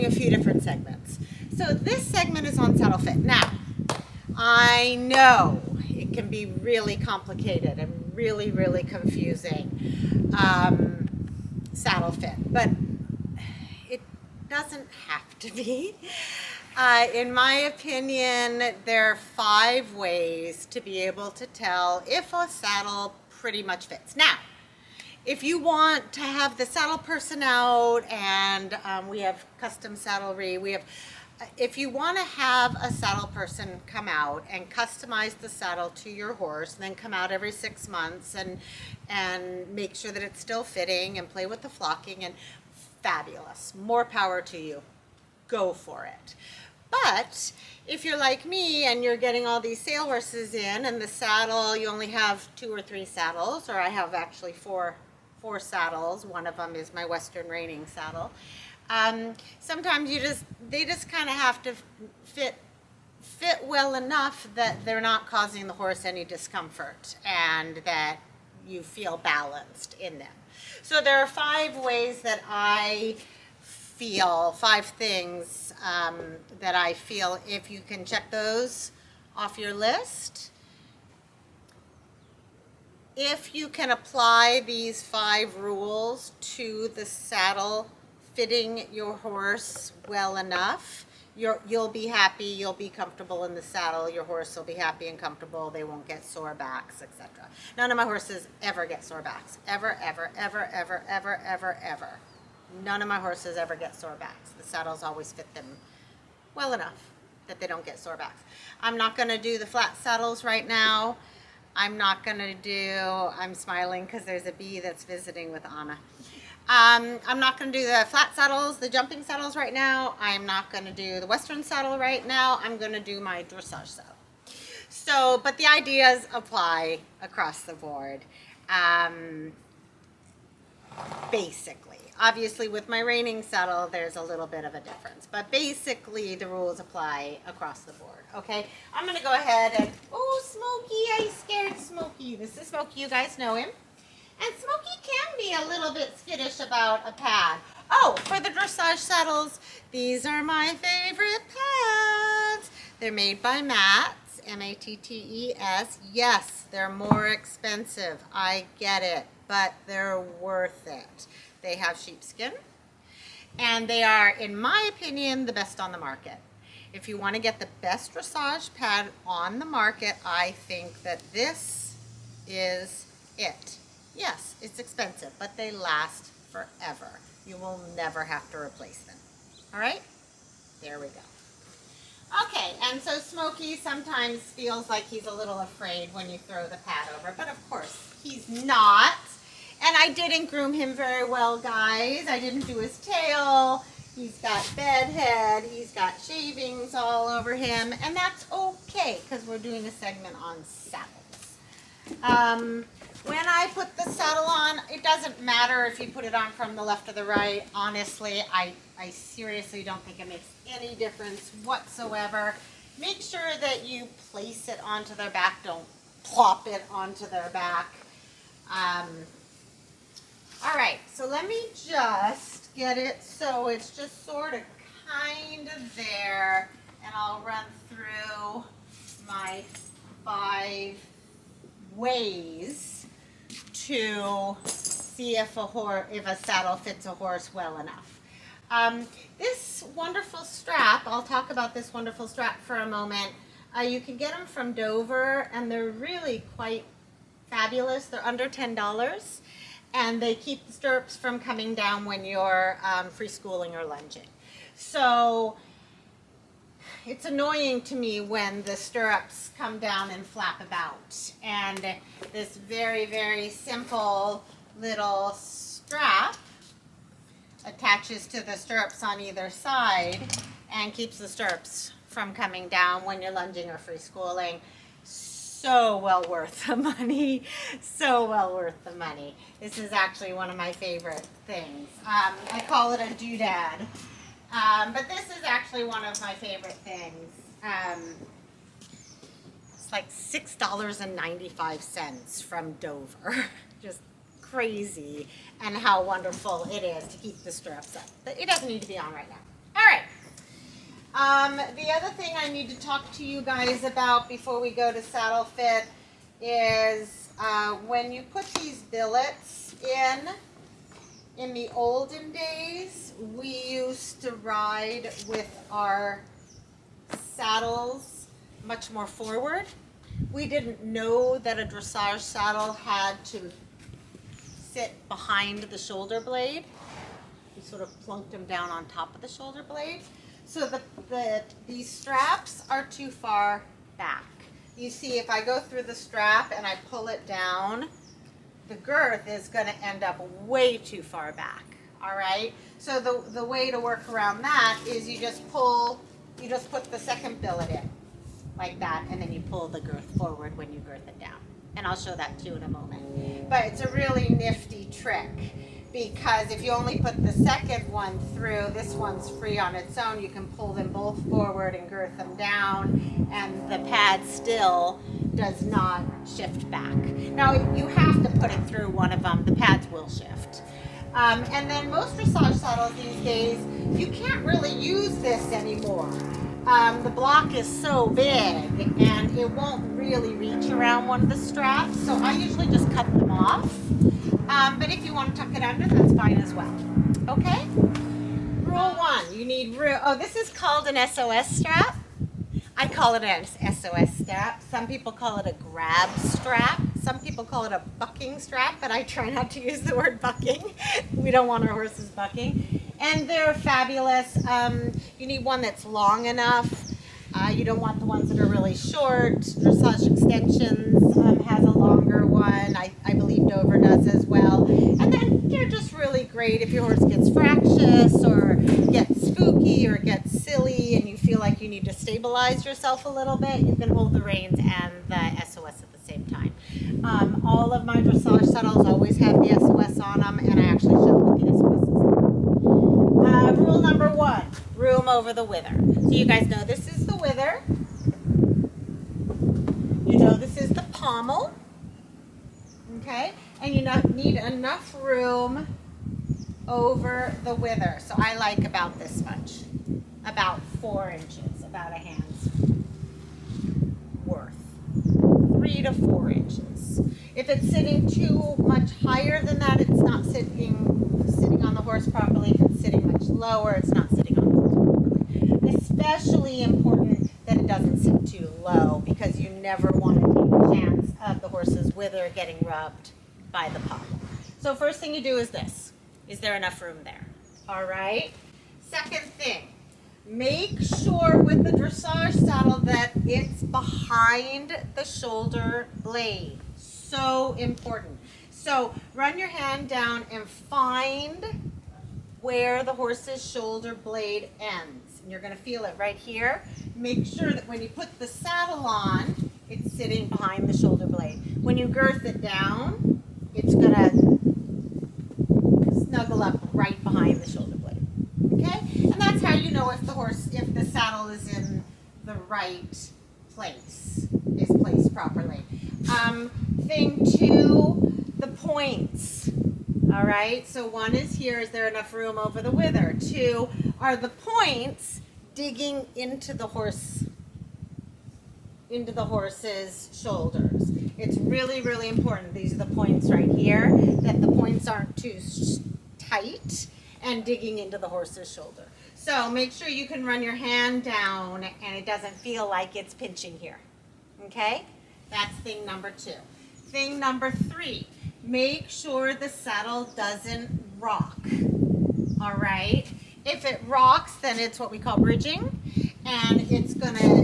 doing a few different segments. So this segment is on saddle fit. Now, I know it can be really complicated and really, really confusing, saddle fit, but it doesn't have to be. In my opinion, there are 5 ways to be able to tell if a saddle pretty much fits. Now, if you want to have the saddle person out, and we have custom saddlery, if you want to have a saddle person come out and customize the saddle to your horse, and then come out every 6 months and make sure that it's still fitting and play with the flocking, and fabulous, more power to you. Go for it. But if you're like me and you're getting all these sale horses in, and the saddle, you only have 2 or 3 saddles, or I have actually four saddles. One of them is my Western reining saddle. Sometimes they just kind of have to fit well enough that they're not causing the horse any discomfort, and that you feel balanced in them. So there are 5 ways that I feel, 5 things that I feel, if you can check those off your list, if you can apply these 5 rules to the saddle, fitting your horse well enough, you'll be happy, you'll be comfortable in the saddle, your horse will be happy and comfortable, they won't get sore backs, etc. None of my horses ever get sore backs. Ever, ever, ever, ever, ever, ever, ever. None of my horses ever get sore backs. The saddles always fit them well enough that they don't get sore backs. I'm not going to do the flat saddles right now. I'm smiling because there's a bee that's visiting with Anna. I'm not going to do the flat saddles, the jumping saddles right now. I'm not going to do the Western saddle right now. I'm going to do my dressage saddle. So, but the ideas apply across the board. Basically. Obviously, with my reining saddle, there's a little bit of a difference. But basically, the rules apply across the board, okay? I'm going to go ahead and... Oh, Smokey, I scared Smokey. This is Smokey. You guys know him. And Smokey can be a little bit skittish about a pad. Oh, for the dressage saddles, these are my favorite pads. They're made by E.A.Mattes, M-A-T-T-E-S. Yes, they're more expensive. I get it, but they're worth it. They have sheepskin, and they are, in my opinion, the best on the market. If you want to get the best dressage pad on the market, I think that this is it. Yes, it's expensive, but they last forever. You will never have to replace them. All right? There we go. Okay, and so Smokey sometimes feels like he's a little afraid when you throw the pad over, but of course he's not. And I didn't groom him very well, guys. I didn't do his tail. He's got bedhead. He's got shavings all over him. And that's okay, because we're doing a segment on saddles. When I put the saddle on, it doesn't matter if you put it on from the left or the right. Honestly, I seriously don't think it makes any difference whatsoever. Make sure that you place it onto their back. Don't plop it onto their back. All right, so let me just get it so it's just sort of kind of there, and I'll run through my 5 ways to see if a saddle fits a horse well enough. This wonderful strap, I'll talk about this wonderful strap for a moment. You can get them from Dover, and they're really quite fabulous. They're under $10. And they keep the stirrups from coming down when you're free schooling or lunging. So it's annoying to me when the stirrups come down and flap about. And this very, very simple little strap attaches to the stirrups on either side and keeps the stirrups from coming down when you're lunging or free schooling. So well worth the money. So well worth the money. This is actually one of my favorite things. I call it a doodad. But this is actually one of my favorite things. It's like $6.95 from Dover. Just crazy, and how wonderful it is to keep the stirrups up. But it doesn't need to be on right now. All right. The other thing I need to talk to you guys about before we go to saddle fit is when you put these billets in the olden days, we used to ride with our saddles much more forward. We didn't know that a dressage saddle had to sit behind the shoulder blade. We sort of plunked them down on top of the shoulder blade. So these straps are too far back. You see, if I go through the strap and I pull it down, the girth is going to end up way too far back. All right. So the way to work around that is you just put the second billet in like that, and then you pull the girth forward when you girth it down. And I'll show that to you in a moment. But it's a really nifty trick, because if you only put the second one through, this one's free on its own, you can pull them both forward and girth them down, and the pad still does not shift back. Now, you have to put it through one of them. The pads will shift. And then most dressage saddles these days, you can't really use this anymore. The block is so big and it won't really reach around one of the straps, so I usually just cut them off. But if you want to tuck it under, that's fine as well. Okay? Rule 1, you need this is called an SOS strap. I call it an SOS strap. Some people call it a grab strap. Some people call it a bucking strap, but I try not to use the word bucking. We don't want our horses bucking. And they're fabulous. You need one that's long enough. You don't want the ones that are really short. Dressage Extensions has a longer one. I believe Dover does as well. And then they're just really great if your horse gets fractious or gets spooky or gets silly and you feel like you need to stabilize yourself a little bit. You can hold the reins and the SOS at the same time. All of my dressage saddles always have the SOS on them, and I actually show what the SOS is on. Rule number 1, room over the wither. So you guys know this is the wither. You know this is the pommel. Okay? And you need enough room over the wither. So I like about this much. About 4 inches, about a hand's worth. 3 to 4 inches. If it's sitting too much higher than that, it's not sitting on the horse properly. If it's sitting much lower, it's not sitting on the horse properly. Especially important that it doesn't sit too low, because you never want to take a chance of the horse's wither getting rubbed by the pommel. So first thing you do is this. Is there enough room there? All right. Second thing, make sure with the dressage saddle that it's behind the shoulder blade. So important. So run your hand down and find where the horse's shoulder blade ends. And you're going to feel it right here. Make sure that when you put the saddle on, it's sitting behind the shoulder blade. When you girth it down, it's going to snuggle up right behind the shoulder blade. Okay? And that's how you know if the saddle is in the right place, is placed properly. Thing 2, the points. All right, so 1 is here. Is there enough room over the wither? 2, are the points digging into the horse's shoulders? It's really, really important. These are the points right here, that the points aren't too tight and digging into the horse's shoulder. So make sure you can run your hand down and it doesn't feel like it's pinching here. Okay? That's thing number 2. Thing number 3, make sure the saddle doesn't rock. All right? If it rocks, then it's what we call bridging, and it's gonna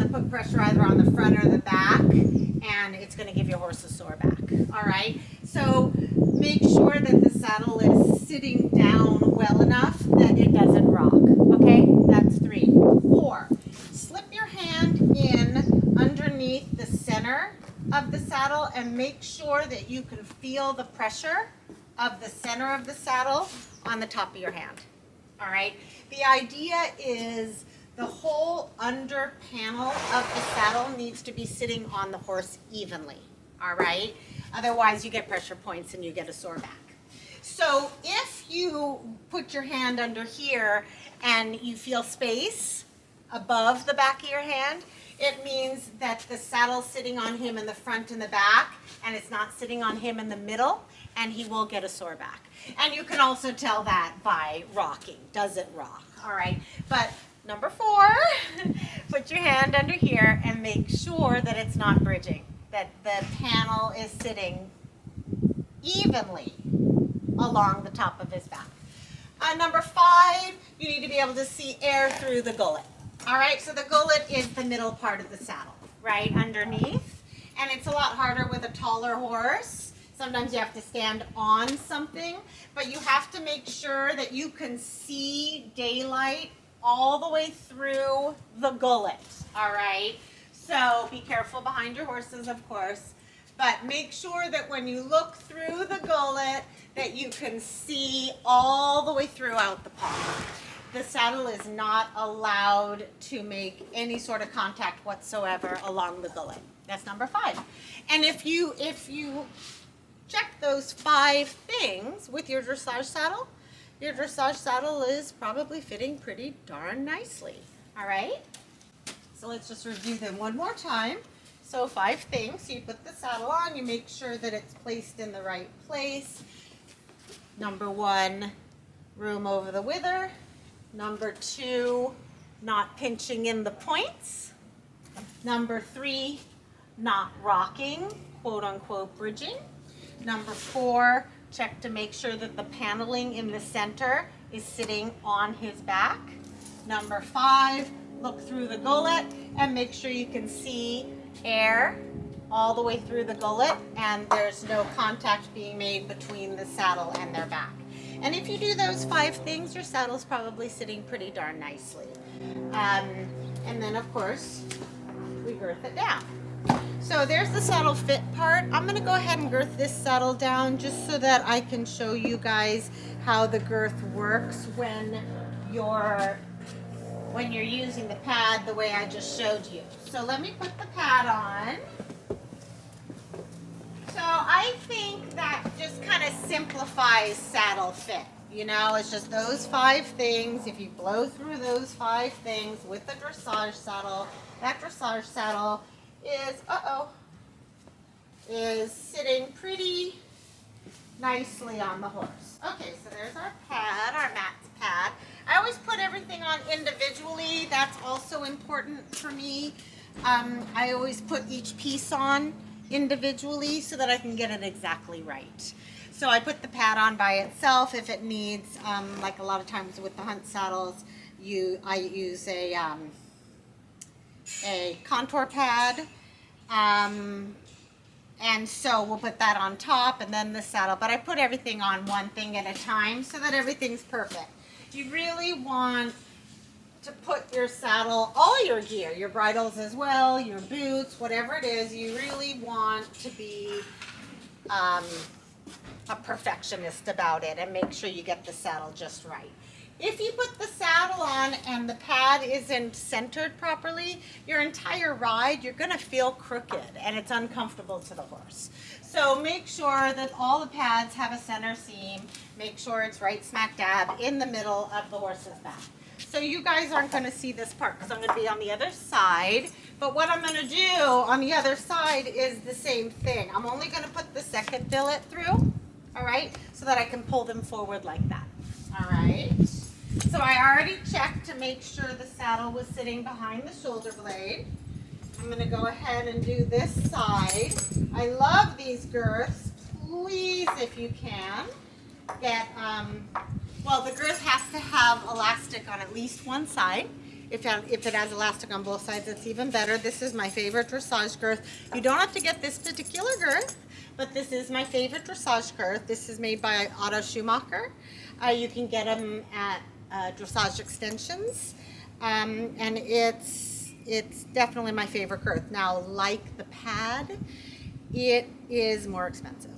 put pressure either on the front or the back, and it's gonna give your horse a sore back. All right? So make sure that the saddle is sitting down well enough that it doesn't rock. Okay? That's 3. 4, slip your hand in underneath the center of the saddle and make sure that you can feel the pressure of the center of the saddle on the top of your hand. All right? The idea is the whole under panel of the saddle needs to be sitting on the horse evenly. All right? Otherwise, you get pressure points and you get a sore back. So if you put your hand under here and you feel space above the back of your hand, it means that the saddle's sitting on him in the front and the back, and it's not sitting on him in the middle, and he will get a sore back. And you can also tell that by rocking. Does it rock? All right. But number 4, put your hand under here and make sure that it's not bridging, that the panel is sitting evenly along the top of his back. Number 5, you need to be able to see air through the gullet. All right, so the gullet is the middle part of the saddle, right underneath. And it's a lot harder with a taller horse. Sometimes you have to stand on something, but you have to make sure that you can see daylight all the way through the gullet, all right? So be careful behind your horses, of course, but make sure that when you look through the gullet that you can see all the way throughout the paw. The saddle is not allowed to make any sort of contact whatsoever along the gullet. That's number 5. And if you check those 5 things with your dressage saddle is probably fitting pretty darn nicely. All right? So let's just review them one more time. So 5 things. So you put the saddle on, you make sure that it's placed in the right place. Number 1, room over the wither. Number 2, not pinching in the points. Number 3, not rocking, quote unquote bridging. Number 4, check to make sure that the paneling in the center is sitting on his back. Number 5, look through the gullet and make sure you can see air all the way through the gullet and there's no contact being made between the saddle and their back. And if you do those 5 things, your saddle's probably sitting pretty darn nicely. And then of course, we girth it down. So there's the saddle fit part. I'm gonna go ahead and girth this saddle down just so that I can show you guys how the girth works when you're using the pad the way I just showed you. So let me put the pad on. So I think that just kind of simplifies saddle fit. You know, it's just those 5 things. If you blow through those 5 things with the dressage saddle, that dressage saddle is sitting pretty nicely on the horse. Okay, so there's our pad, our E.A.Mattes pad. I always put everything on individually. That's also important for me. I always put each piece on individually so that I can get it exactly right. So I put the pad on by itself. If it needs, like a lot of times with the hunt saddles, I use a contour pad. And so we'll put that on top and then the saddle. But I put everything on one thing at a time so that everything's perfect. You really want to put your saddle, all your gear, your bridles as well, your boots, whatever it is, you really want to be a perfectionist about it and make sure you get the saddle just right. If you put the saddle on and the pad isn't centered properly, your entire ride, you're going to feel crooked and it's uncomfortable to the horse. So make sure that all the pads have a center seam. Make sure it's right smack dab in the middle of the horse's back. So you guys aren't going to see this part because I'm going to be on the other side. But what I'm going to do on the other side is the same thing. I'm only going to put the second billet through, all right, so that I can pull them forward like that. All right. So I already checked to make sure the saddle was sitting behind the shoulder blade. I'm going to go ahead and do this side. I love these girths. Please, if you can, get, well, the girth has to have elastic on at least one side. If it has elastic on both sides, it's even better. This is my favorite dressage girth. You don't have to get this particular girth, but this is my favorite dressage girth. This is made by Otto Schumacher. You can get them at Dressage Extensions, and it's definitely my favorite girth. Now, like the pad, it is more expensive.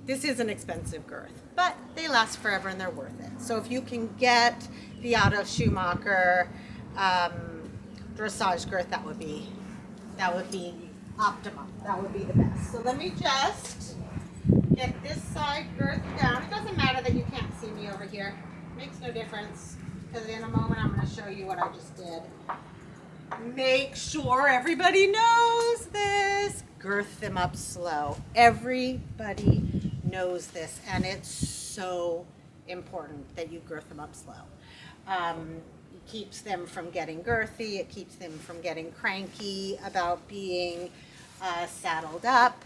This is an expensive girth, but they last forever and they're worth it. So if you can get the Otto Schumacher dressage girth, that would be optimum. That would be the best. So let me just get this side girth down. It doesn't matter that you can't see me over here. Makes no difference. because in a moment I'm going to show you what I just did. Make sure everybody knows this. Girth them up slow. Everybody knows this, and it's so important that you girth them up slow. It keeps them from getting girthy. It keeps them from getting cranky about being saddled up.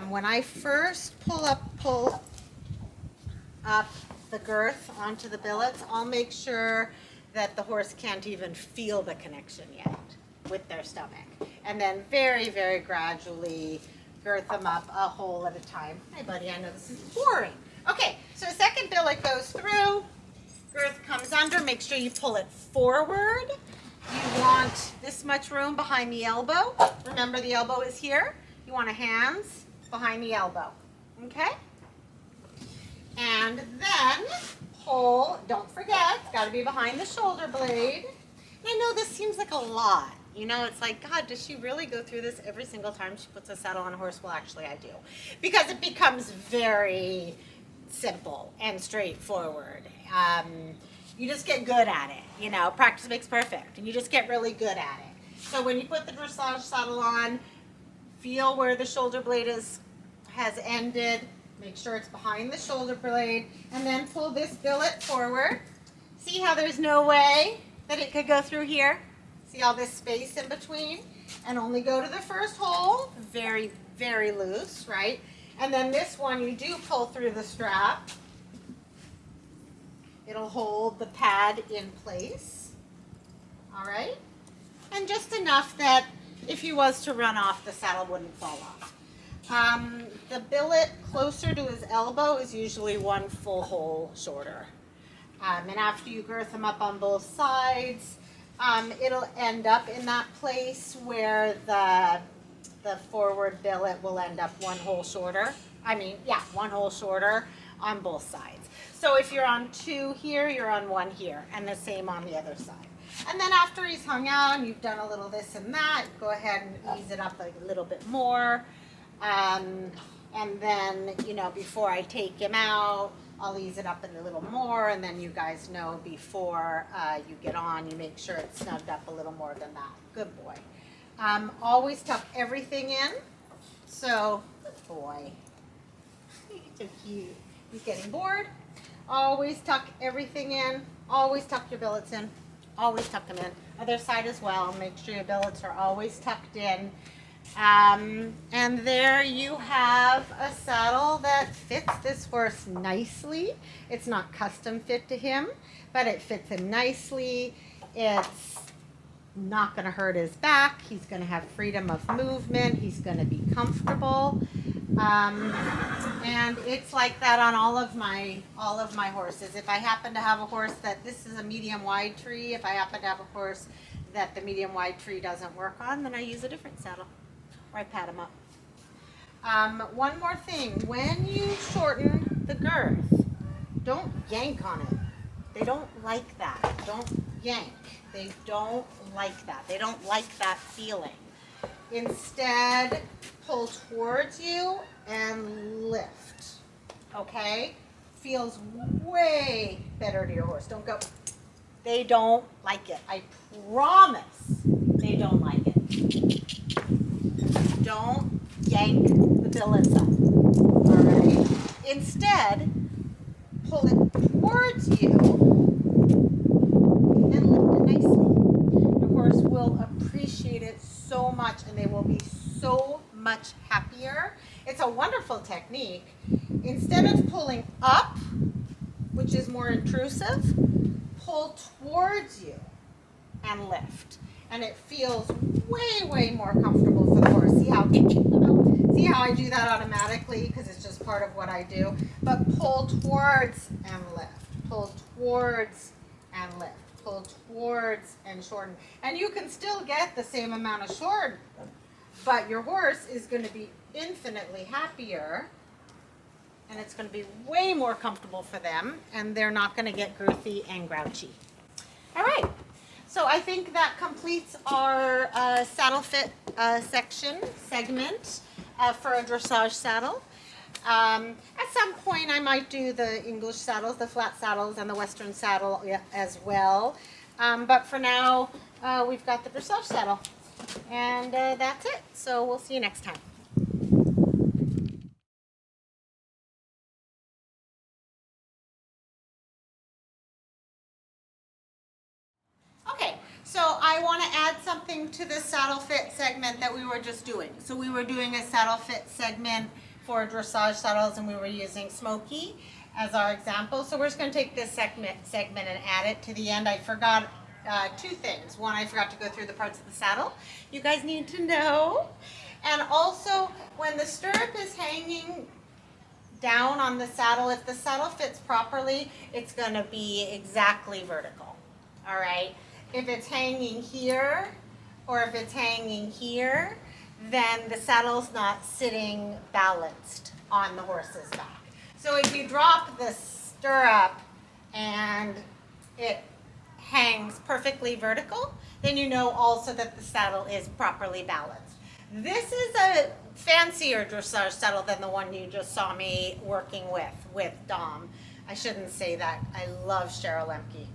When I first pull up the girth onto the billets, I'll make sure that the horse can't even feel the connection yet with their stomach. And then very, very gradually girth them up a hole at a time. Hi buddy, I know this is boring. Okay, so second billet goes through, girth comes under, make sure you pull it forward. You want this much room behind the elbow. Remember the elbow is here. You want a hands behind the elbow, okay? And then pull, don't forget, it's gotta be behind the shoulder blade. And I know this seems like a lot. You know, it's like, God, does she really go through this every single time she puts a saddle on a horse? Well, actually I do. Because it becomes very simple and straightforward. You just get good at it. You know, practice makes perfect. And you just get really good at it. So when you put the dressage saddle on, feel where the shoulder blade has ended. Make sure it's behind the shoulder blade. And then pull this billet forward. See how there's no way that it could go through here? See all this space in between? And only go to the first hole. Very, very loose, right? And then this one, you do pull through the strap. It'll hold the pad in place. All right? And just enough that if he was to run off, the saddle wouldn't fall off. The billet closer to his elbow is usually one full hole shorter. And after you girth them up on both sides, it'll end up in that place where the forward billet will end up one hole shorter. One hole shorter on both sides. So if you're on two here, you're on one here, and the same on the other side. And then after he's hung out and you've done a little this and that, go ahead and ease it up a little bit more. And then, you know, before I take him out, I'll ease it up a little more, and then you guys know before you get on, you make sure it's snugged up a little more than that. Good boy. Always tuck everything in. So, good boy. He's so cute. He's getting bored. Always tuck everything in. Always tuck your billets in. Always tuck them in. Other side as well. Make sure your billets are always tucked in. And there you have a saddle that fits this horse nicely. It's not custom fit to him, but it fits him nicely. It's not going to hurt his back. He's going to have freedom of movement. He's going to be comfortable. And it's like that on all of my horses. If I happen to have a horse that this is a medium wide tree, if I happen to have a horse that the medium wide tree doesn't work on, then I use a different saddle. Or I pat them up. One more thing, when you shorten the girth, don't yank on it. They don't like that. Don't yank. They don't like that. They don't like that feeling. Instead, pull towards you and lift. Okay? Feels way better to your horse. Don't go. They don't like it. I promise they don't like it. Don't yank the billets up. Alright? Instead, pull it towards you and lift it nicely. Your horse will appreciate it so much, and they will be so much happier. It's a wonderful technique. Instead of pulling up, which is more intrusive, pull towards you and lift. And it feels way, way more comfortable for the horse. See how I do that automatically because it's just part of what I do. But pull towards and lift. Pull towards and lift. Pull towards and shorten. And you can still get the same amount of short, but your horse is going to be infinitely happier, and it's going to be way more comfortable for them, and they're not going to get girthy and grouchy. All right. So I think that completes our saddle fit segment for a dressage saddle. As at some point I might do the English saddles, the flat saddles, and the Western saddle as well. But for now, we've got the dressage saddle. And that's it. So we'll see you next time. Okay, so I want to add something to the saddle fit segment that we were just doing. So we were doing a saddle fit segment for dressage saddles, and we were using Smoky as our example. So we're just going to take this segment and add it to the end. I forgot two things. One, I forgot to go through the parts of the saddle you guys need to know. And also, when the stirrup is hanging down on the saddle, if the saddle fits properly, it's going to be exactly vertical. All right? If it's hanging here or if it's hanging here, then the saddle's not sitting balanced on the horse's back. So if you drop the stirrup and it hangs perfectly vertical, then you know also that the saddle is properly balanced. This is a fancier dressage saddle than the one you just saw me working with Dom. I shouldn't say that. I love Cheryl Lemke.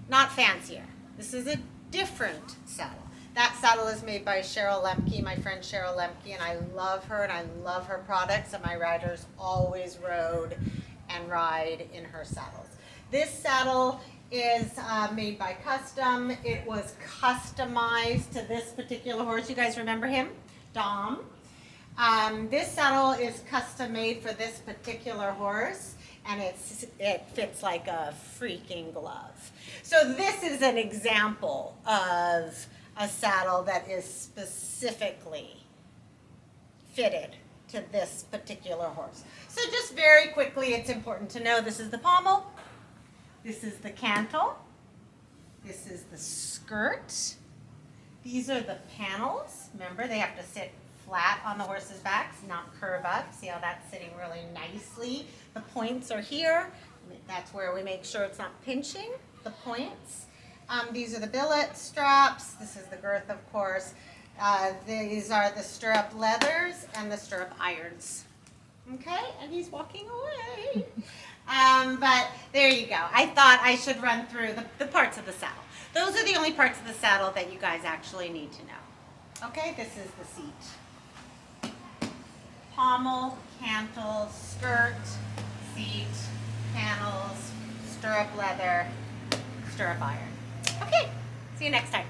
Not fancier. This is a different saddle. That saddle is made by Cheryl Lemke, my friend Cheryl Lemke, and I love her and I love her products, and my riders always rode and ride in her saddles. This saddle is made by Custom. It was customized to this particular horse. You guys remember him? Dom. This saddle is custom made for this particular horse, and it fits like a freaking glove. So this is an example of a saddle that is specifically fitted to this particular horse. So just very quickly, it's important to know this is the pommel, this is the cantle, this is the skirt, these are the panels. Remember, they have to sit flat on the horse's backs, not curve up. See how that's sitting really nicely. The points are here. That's where we make sure it's not pinching, the points. These are the billet straps. This is the girth, of course. These are the stirrup leathers and the stirrup irons. Okay, and he's walking away. But there you go. I thought I should run through the parts of the saddle. Those are the only parts of the saddle that you guys actually need to know. Okay, this is the seat. Pommel, cantle, skirt, seat, panels, stirrup leather, stirrup iron. Okay, see you next time.